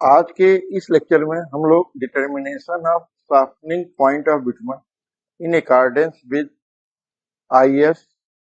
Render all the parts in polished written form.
आज के इस लेक्चर में हम लोग determination of sharpening point of bitumen in accordance with IS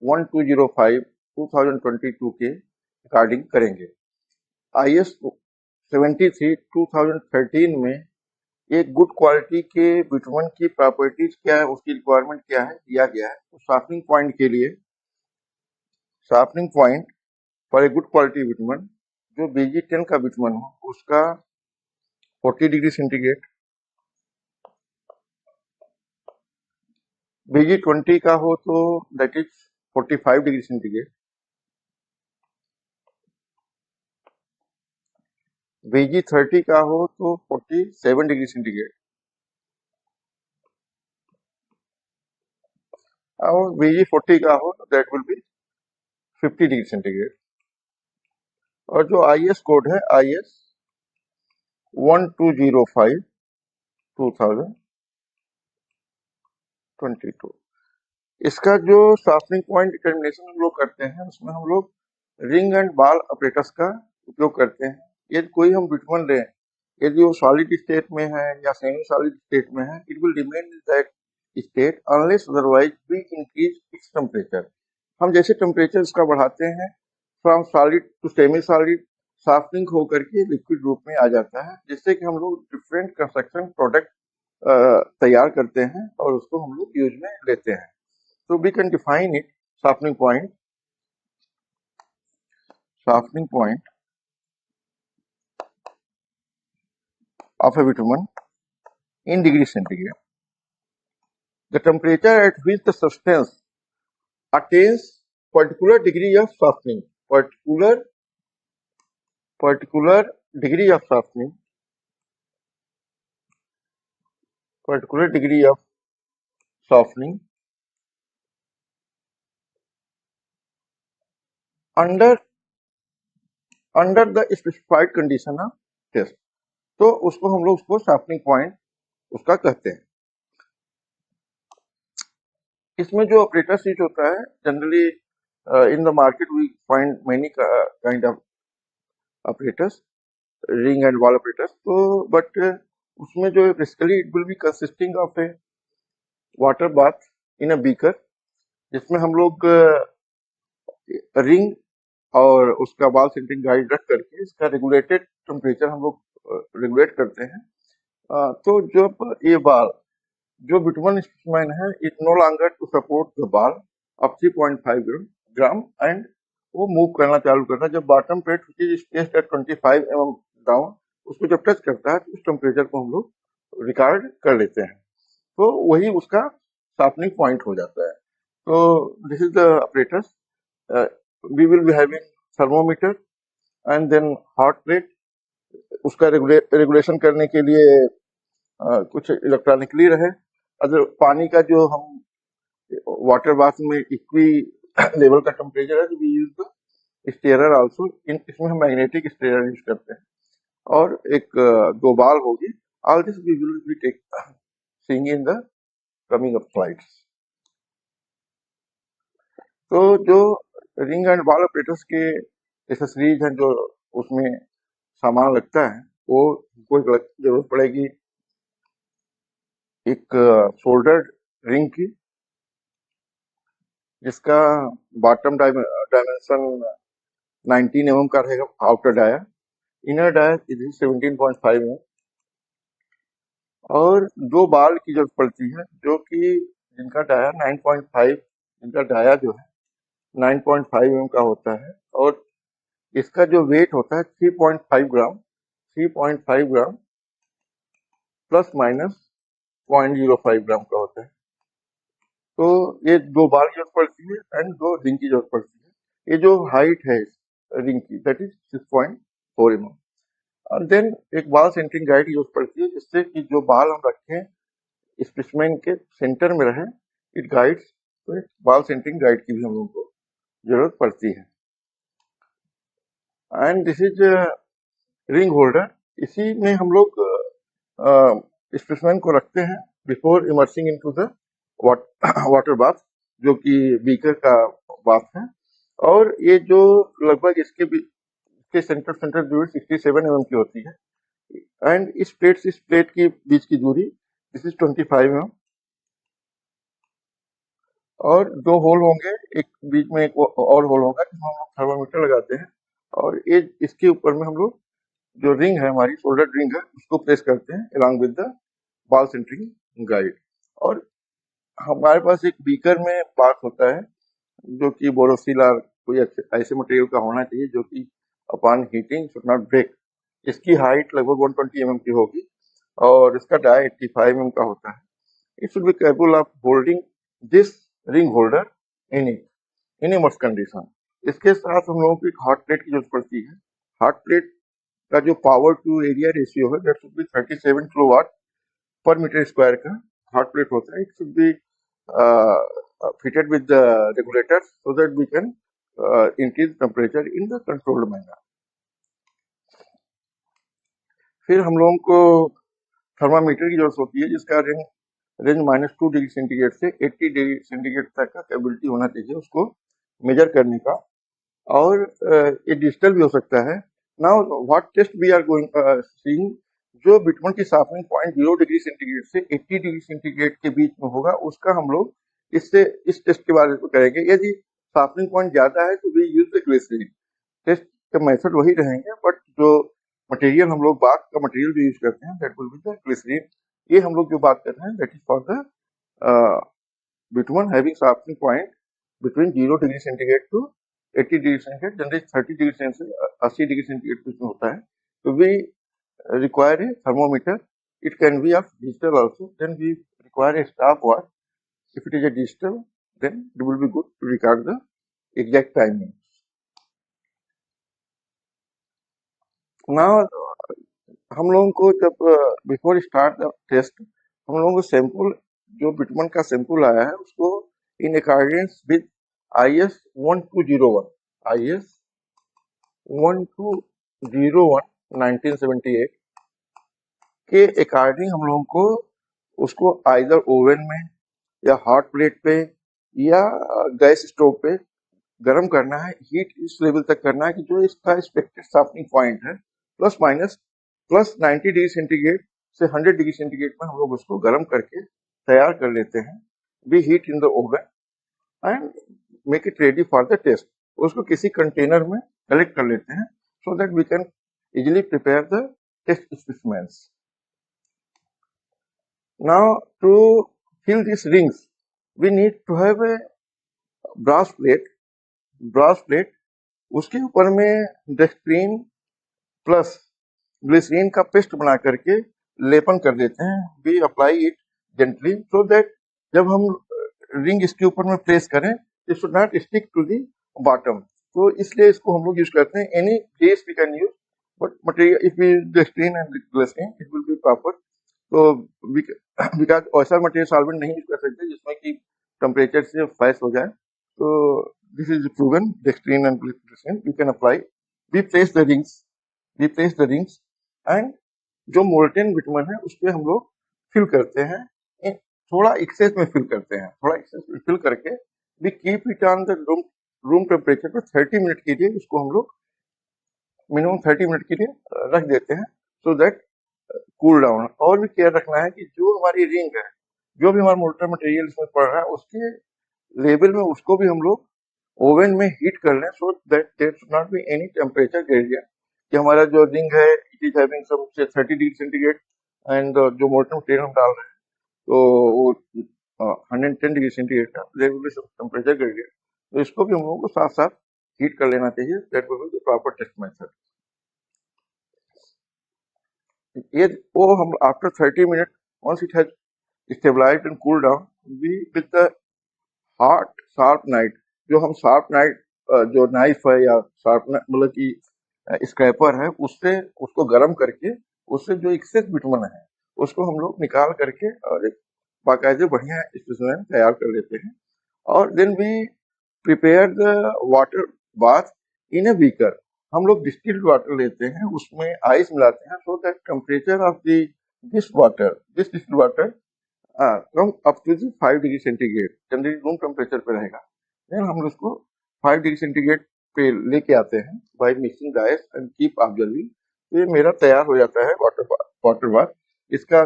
1205 2022 के अकॉर्डिंग करेंगे। IS 73 2013 में एक गुड क्वालिटी के बिटुमन की प्रॉपर्टीज क्या है, उसकी रिक्वायरमेंट क्या है, दिया गया है। तो शार्पनिंग पॉइंट के लिए sharpening point for a good quality bitumen जो BG10 का बिटुमन हो उसका 40 डिग्री सेंटीग्रेड, BG20 का हो तो that is 45 degree centigrade, BG30 का हो तो 47 डिग्री सेंटीग्रेड और BG40 का हो तो that will B 50 degree centigrade. और जो IS कोड है IS 1205 2022, इसका जो शार्पनिंग पॉइंट डिटर्मिनेशन हम लोग करते हैं उसमें हम लोग रिंग एंड बॉल ऑपरेटर्स का उपयोग करते हैं। यदि कोई हम बिटुमन लें, यदि वो सॉलिड स्टेट में है या सेमी सॉलिड स्टेट में है, it will remain in that state unless otherwise we increase its temperature. हम जैसे टेम्परेचर इसका बढ़ाते हैं from solid to semi solid, sharpening होकर के लिक्विड रूप में आ जाता है, जिससे कि हम लोग डिफरेंट कंस्ट्रक्शन प्रोडक्ट तैयार करते हैं और उसको हम लोग यूज में लेते हैं। So we can define it sharpening point of a bitumen in degree centigrade. The temperature at which the substance attains particular degree of softening, particular degree of softening, particular degree of softening under the specified condition of test. तो उसको हम लोग उसको sharpening point उसका कहते हैं। इसमें जो ऑपरेटर शीट होता है, generally in the market we find many kind of operators, ring and ball operators. तो but उसमें जो basically it will be consisting of a water bath in a beaker, जिसमें हम लोग रिंग और उसका बॉल सेंटरिंग गाइड रख करके इसका रेगुलेटेड टेम्परेचर हम लोग रेगुलेट करते हैं। तो जब ये बॉल जो बिटुमन स्पेसिमेन है, it no longer to support the ball of 3.5 gram and वो मूव करना चालू करता है। जब bottom plate stage at 25 mm down उसको जब टच करता है तो उस टेम्परेचर को हम लोग रिकॉर्ड कर लेते हैं, तो वही उसका शार्पनिंग पॉइंट हो जाता है। तो this is the operators. We will be having thermometer and then hot plate, उसका रेगुलेशन करने के लिए कुछ इलेक्ट्रॉनिकली रहे। अगर पानी का जो हम वाटर बाथ में इक्वी लेवल का टेम्परेचर है तो we use the stirrer also. इसमें हम मैग्नेटिक स्टेयर यूज करते हैं और एक दो बाल होगी। All this we will be take seeing in the coming up slides. तो जो रिंग एंड बॉल ऑपरेटर्स के एसेसरीज हैं जो उसमें सामान लगता है, वो कोई जरूरत पड़ेगी एक फोल्डर रिंग की, जिसका बॉटम डायमेंशन 19 mm का रहेगा outer dia, inner dia is 17.5 mm, और दो बाल की जरूरत पड़ती है जो कि जिनका डाया 9.5, जिनका डाया जो है 9.5 mm का होता है और इसका जो वेट होता है 3.5 ग्राम, 3.5 ग्राम प्लस माइनस 0.05 ग्राम का होता है। तो ये दो बाल की जरूरत पड़ती है एंड दो रिंग की जरूरत पड़ती है। ये जो हाइट है रिंग की दैट इज 6.4 mm। और देन एक बाल सेंटरिंग गाइड की जरूरत पड़ती है, जिससे कि जो बाल हम रखें स्पेसिमेन के सेंटर में रहे, इट गाइड्स। तो एक बाल सेंटरिंग गाइड की भी हम लोगों को जरूरत पड़ती है। And this is ring holder. इसी में हम लोग स्पेसिमेन को रखते हैं before immersing into the water bath, जो कि बीकर का बाथ है। और ये जो लगभग इसके सेंटर दूरी 67 mm की होती है, एंड इस प्लेट से इस प्लेट के बीच की दूरी दिस इज 25 mm, और दो होल होंगे, एक बीच में एक और होल होगा जिसमें हम लोग थर्मामीटर लगाते हैं, और ये इसके ऊपर में हम लोग जो रिंग है हमारी सोल्डर रिंग है उसको प्लेस करते हैं along with the ball centering guide. और हमारे पास एक बीकर में पार्ट होता है जो कि बोरोसिल और कोई ऐसे मटेरियल का होना चाहिए जो कि upon heating should not break. इसकी हाइट लगभग 120 mm की होगी और इसका डाया 85 mm का होता है। It should be capable of holding this ring holder in in immerse condition. इसके साथ हम लोगों को एक हॉट प्लेट की जरूरत पड़ती है। हॉट प्लेट का जो पावर टू एरिया रेशियो है दैट शुड बी 37 किलोवाट पर मीटर स्क्वायर का हॉट प्लेट होता है। It should be fitted with the regulators so that we can increase temperature in the controlled manner. फिर हम लोगों को थर्मामीटर की जरूरत होती है जिसका रेंज -2 डिग्री सेंटीग्रेड से 80 डिग्री सेंटीग्रेड तक का कैपेबिलिटी होना चाहिए उसको मेजर करने का, और ये डिजिटल भी हो सकता है। Now what test we are going seeing, जो बिटमन की शार्पनिंग पॉइंट 0 डिग्री सेंटीग्रेड से 80 डिग्री सेंटीग्रेड के बीच में होगा उसका हम लोग इस टेस्ट के बारे में करेंगे। यदि शार्पनिंग पॉइंट ज्यादा है तो we use the glycerine. Test का मेथड वही रहेंगे बट जो मटेरियल हम लोग बात का मटेरियल भी यूज करते हैं that will be the glycerine. ये हम लोग जो बात कर रहे हैं that is for the bitumen having sharpening point between 0 degree centigrade to 80 degree centigrade, generally 30 degree centigrade 80 degree centigrade कुछ में होता है। तो we require a thermometer, it can be of digital also, then we require a stop watch. If it is a digital, then it will be good to record the exact timing. Now, हम लोगों को जब before start the test हम लोगों को sample जो बिटमन का sample आया है उसको in accordance with IS 1201 IS 1201 1978 के अकॉर्डिंग हम लोगों को उसको आइदर ओवन में या हॉट प्लेट पे या गैस स्टोव पे गर्म करना है। हीट इस लेवल तक करना है कि जो इसका एक्सपेक्टेड शार्पनिंग पॉइंट है plus minus plus 90 degree centigrade से 100 डिग्री सेंटीग्रेड में हम लोग उसको गर्म करके तैयार कर लेते हैं। We heat in the oven and make it ready for the test. उसको किसी कंटेनर में कलेक्ट कर लेते हैं so that we can easily prepare the test specimens. Now to fill these rings, we need to have a brass plate, उसके ऊपर में dextrin plus glycerine का पेस्ट बना करके लेपन कर देते हैं। We apply it gently so that जब हम रिंग इसके ऊपर में प्लेस करें it should not stick to the bottom. तो इसलिए इसको हम लोग यूज करते हैं। Any base we can use but material if we dextrin and glycerine it will be proper. तो बिकॉज ऐसा मटेरियल सॉल्वेंट नहीं यूज कर सकते जिसमें कि टेम्परेचर से फ्लैश हो जाए। तो this is proven dextrin and glycerine you can apply. We place the rings and जो मोल्टेन बिटमन है उस पर हम लोग फिल करते हैं। थोड़ा एक्सेस में फिल करते हैं, थोड़ा एक्सेस में फिल करके we keep it on the room temperature पर 30 मिनट के लिए उसको हम लोग मिनिमम 30 मिनट के लिए रख देते हैं सो दैट कूल डाउन। और भी केयर रखना है कि जो हमारी रिंग है, जो भी हमारा मोल्टेन मटेरियल इसमें पड़ रहा है उसके लेवल में उसको भी हम लोग ओवन में हीट कर लें so that there should not be any temperature gradient कि हमारा जो रिंग है it is having some 30 degree centigrade and जो मोल्टेन मटेरियल हम डाल रहे हैं तो वो 110 डिग्री सेंटीग्रेड का there will be some temperature gradient. तो इसको भी हम लोगों को साथ साथ हीट कर लेना चाहिए। That will be the proper test method. ये वो हम after 30 minute once it has stabilized and cooled down we with the hot sharp knife, जो हम शार्प नाइफ जो नाइफ है या शार्प मतलब कि स्क्रैपर है उससे उसको गर्म करके उससे जो एक्सेस बिटमन है उसको हम लोग निकाल करके और एक बाकायदे बढ़िया स्पेसिमेन तैयार कर लेते हैं। और then we prepare the water bath in a beaker. हम लोग डिस्टिल्ड वाटर लेते हैं उसमें आइस मिलाते हैं so that temperature of this distilled water come up to 5 degree centigrade, generally room temperature पे रहेगा। देन हम उसको 5 डिग्री सेंटीग्रेड पे लेके आते हैं by mixing the ice and keep observing तो ये मेरा तैयार हो जाता है वाटर बाथ। इसका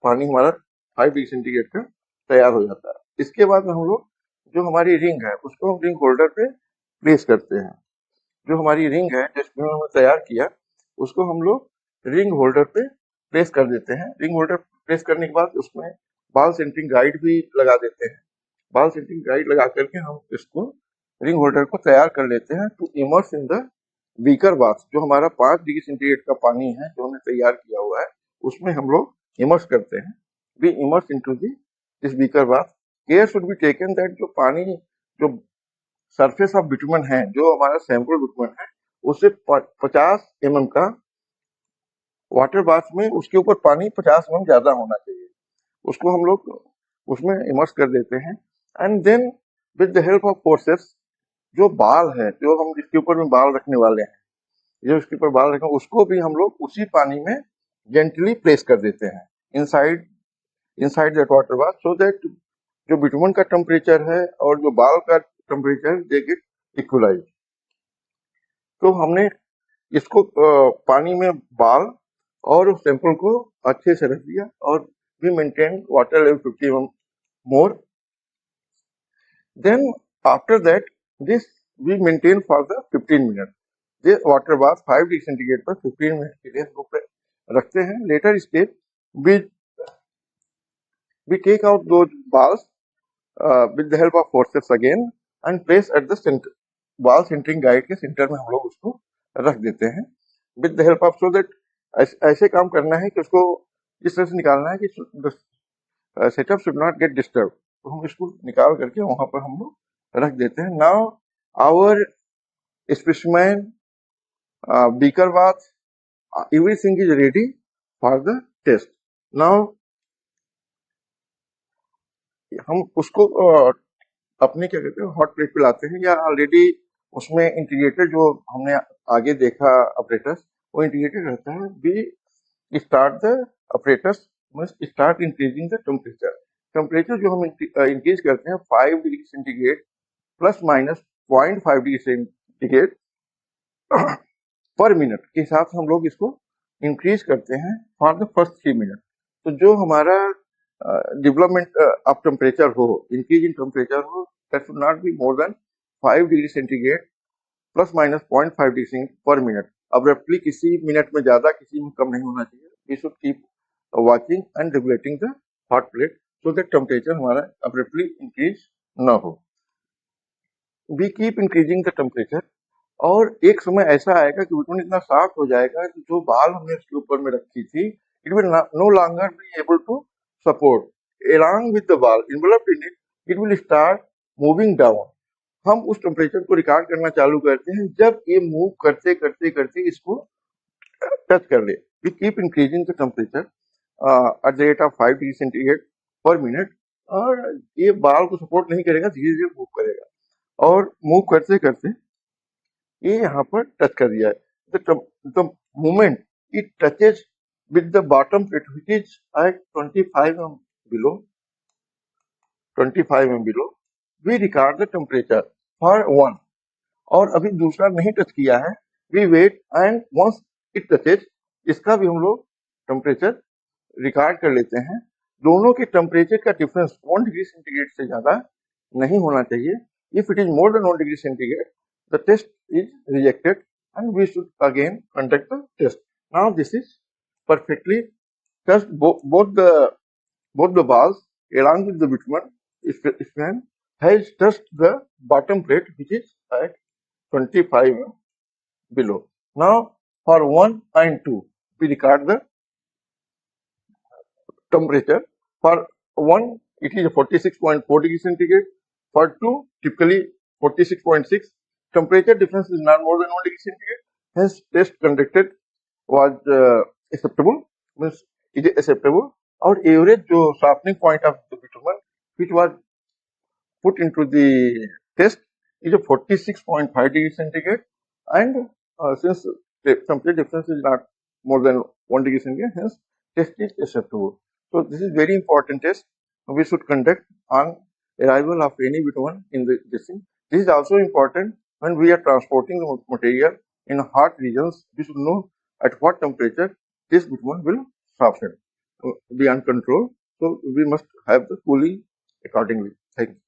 पानी हमारा 5 डिग्री सेंटीग्रेड का तैयार हो जाता है। इसके बाद में हम लोग जो हमारी रिंग है उसको हम रिंग होल्डर पे प्लेस करते हैं। जो हमारी रिंग है जिसमें हमने तैयार किया उसको हम लोग रिंग होल्डर पे प्लेस कर देते हैं। रिंग होल्डर प्लेस करने के बाद उसमें बाल सेंटरिंग गाइड भी लगा देते हैं। बाल सेंटरिंग गाइड लगा करके हम इसको रिंग होल्डर को तैयार कर लेते हैं to immerse in the beaker bath. जो हमारा 5 डिग्री सेंटीग्रेड का पानी है जो हमने तैयार किया हुआ है उसमें हम लोग इमर्स करते हैं। We immerse into this beaker bath. Care should be taken that जो पानी जो सरफेस ऑफ बिटुमन है, जो हमारा सैंपल बिटुमन है, उससे 50 mm का वाटर बाथ में उसके ऊपर पानी 50 mm ज्यादा होना चाहिए। उसको हम लोग उसमें इमर्स कर देते हैं and then with the help of forceps जो बाल है, जो हम जिसके ऊपर में बाल रखने वाले हैं, जो उसके ऊपर बाल रखें उसको भी हम लोग उसी पानी में जेंटली प्लेस कर देते हैं inside that water bath, so that जो बिटुमन का टेम्परेचर है और जो बाल का टेम्परेचर दे गेट इक्वलाइज। तो हमने इसको पानी में बाल और सैंपल को अच्छे से रख दिया और we maintain water level 50 mm more. Then after that this we maintain for the 15 minutes. ये वाटर बाथ 5 डिग्री सेंटीग्रेड पर 15 मिनट के लिए हम रखते हैं। Later step we take out those balls with the help of forceps again and place at the center. बाल centering guide के centre में हम लोग उसको रख देते हैं with the help of, so that ऐसे काम करना है कि उसको इस तरह से निकालना है कि setup should not get disturb. तो हम इसको निकाल करके वहां पर हम लोग रख देते हैं। Now our specimen beaker bath everything is ready for the test. Now हम उसको अपने क्या कहते हैं हॉट प्लेट पे लाते हैं, या ऑलरेडी उसमें इंटीग्रेटेड जो हमने आगे देखा ऑपरेटर्स वो इंटीग्रेटेड रहता है। We start the operators must start increasing the temperature जो हम इंक्रीज करते हैं 5 degree centigrade plus minus 0.5 degree centigrade per minute के हिसाब से हम लोग इसको इंक्रीज करते हैं फॉर द फर्स्ट 3 मिनट। तो जो हमारा डेवलपमेंट ऑफ टेम्परेचर हो, इंक्रीज इन टेम्परेचर हो, that should not be more than 5 degree centigrade plus minus 0.5 degree per minute. Abruptly किसी मिनट में ज्यादा किसी में कम नहीं होना चाहिए। We should keep watching and regulating the hot plate so that temperature हमारा अब्रप्टली इंक्रीज न हो। We keep increasing the temperature और एक समय ऐसा आएगा कि बिटुमन इतना सॉफ्ट हो जाएगा कि जो बाल हमने उसके ऊपर में रखी थी it will no longer be able to support along with the ball enveloped in it, it will start moving down. हम उस टेम्परेचर को रिकॉर्ड करना चालू करते हैं जब ये मूव करते करते करते इसको टच कर ले। We keep increasing the temperature at the rate of 5 degree centigrade per minute और ये बाल को सपोर्ट नहीं करेगा, धीरे धीरे मूव करेगा और मूव करते करते ये यहाँ पर टच कर दिया है। The moment it touches with the bottom plate which is at 25 mm below, we record the temperature for 1. और अभी दूसरा नहीं टच किया है, we wait and once it touches इसका भी हम लोग टेम्परेचर रिकॉर्ड कर लेते हैं। दोनों के टेम्परेचर का डिफरेंस 1 डिग्री सेंटीग्रेड से ज्यादा नहीं होना चाहिए। If it is more than 1 degree centigrade, the test is rejected and we should again conduct the test. Now this is perfectly touched both the balls along with the bitumen span has touched the bottom plate which is at 25 below. Now for 1 and 2 we record the temperature. For 1 it is 46.4 degree centigrade, for 2 typically 46.6. Temperature difference is not more than 1 degree centigrade, hence test conducted was acceptable, means it is acceptable. और average जो softening point of the bitumen which was put into the test is a 46.5 degree centigrade, and since the temperature difference is not more than 1 degree centigrade, hence test is acceptable. So this is very important test we should conduct on arrival of any bitumen in this thing. This is also important when we are transporting the material in hot regions. We should know at what temperature this bitumen will soften beyond control. So we must have the cooling accordingly. Thank you.